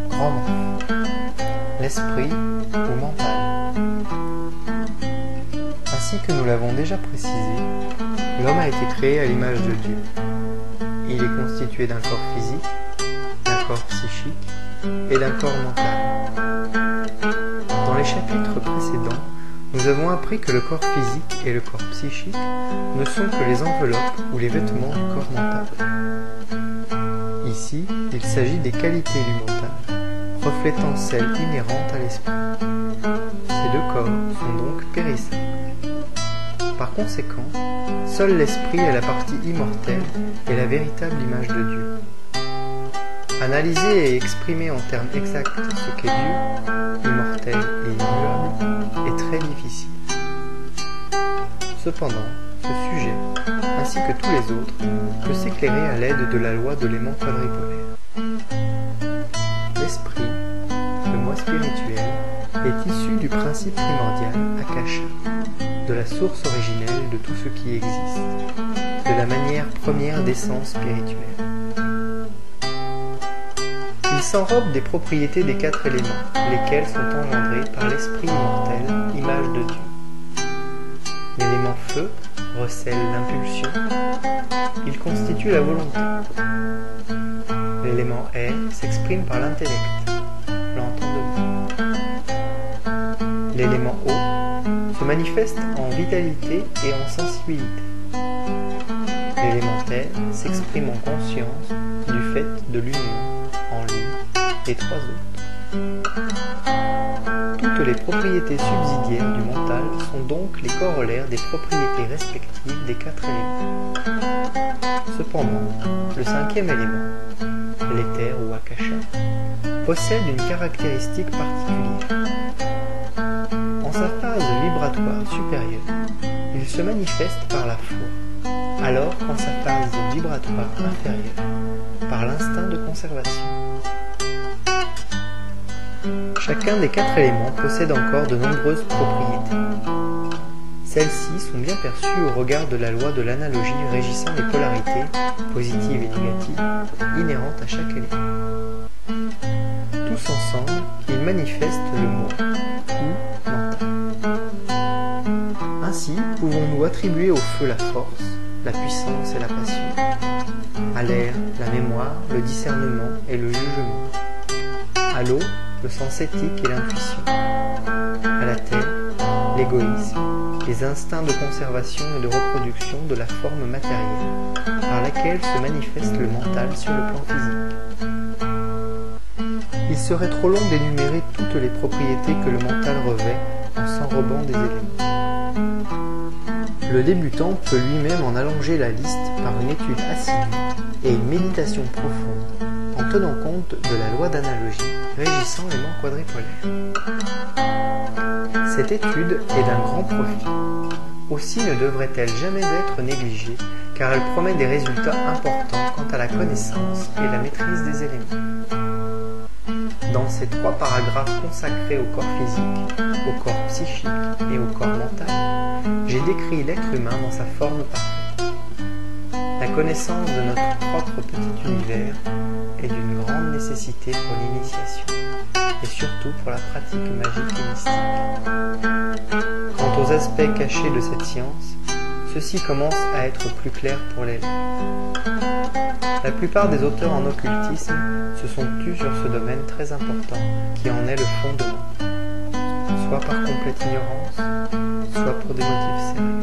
Grand mot. L'esprit ou mental. Ainsi que nous l'avons déjà précisé, l'homme a été créé à l'image de Dieu. Il est constitué d'un corps physique, d'un corps psychique et d'un corps mental. Dans les chapitres précédents, nous avons appris que le corps physique et le corps psychique ne sont que les enveloppes ou les vêtements du corps mental. Ici, il s'agit des qualités du mental, reflétant celles inhérentes à l'esprit. Ces deux corps sont donc périssables. Par conséquent, seul l'esprit est la partie immortelle et la véritable image de Dieu. Analyser et exprimer en termes exacts ce qu'est Dieu, immortel et immuable, est très difficile. Cependant, ce sujet, ainsi que tous les autres, peut s'éclairer à l'aide de la loi de l'aimant quadripolaire. L'esprit, le moi spirituel, est issu du principe primordial Akasha, de la source originelle de tout ce qui existe, de la manière première d'essence spirituelle. Il s'enrobe des propriétés des quatre éléments, lesquels sont engendrés par l'esprit immortel, image de Dieu. L'élément feu recèle l'impulsion, il constitue la volonté. L'élément air s'exprime par l'intellect, l'entendement. L'élément eau se manifeste en vitalité et en sensibilité. L'élément terre s'exprime en conscience du fait de l'union en lui et trois autres. Toutes les propriétés subsidiaires du mental sont donc les corollaires des propriétés respectives des quatre éléments. Cependant, le cinquième élément, l'éther ou Akasha, possède une caractéristique particulière. En sa phase vibratoire supérieure, il se manifeste par la foi, alors qu'en sa phase vibratoire inférieure, par l'instinct de conservation. Chacun des quatre éléments possède encore de nombreuses propriétés. Celles-ci sont bien perçues au regard de la loi de l'analogie régissant les polarités, positives et négatives, inhérentes à chaque élément. Tous ensemble, ils manifestent le moi, ou mental. Ainsi, pouvons-nous attribuer au feu la force, la puissance et la passion, à l'air, la mémoire, le discernement et le jugement, à l'eau, le sens éthique et l'intuition, à la terre, l'égoïsme, les instincts de conservation et de reproduction de la forme matérielle, par laquelle se manifeste le mental sur le plan physique. Il serait trop long d'énumérer toutes les propriétés que le mental revêt en s'enrobant des éléments. Le débutant peut lui-même en allonger la liste par une étude assidue et une méditation profonde, en tenant compte de la loi d'analogie régissant l'aimant quadripolaire. Cette étude est d'un grand profit. Aussi ne devrait-elle jamais être négligée, car elle promet des résultats importants quant à la connaissance et la maîtrise des éléments. Dans ces trois paragraphes consacrés au corps physique, au corps psychique et au corps mental, j'ai décrit l'être humain dans sa forme parfaite. La connaissance de notre propre petit univers est d'une grande nécessité pour l'initiation, et surtout pour la pratique magique et mystique. Quant aux aspects cachés de cette science, ceux-ci commencent à être plus clairs pour l'élève. La plupart des auteurs en occultisme se sont tus sur ce domaine très important, qui en est le fondement, soit par complète ignorance, soit pour des motifs sérieux.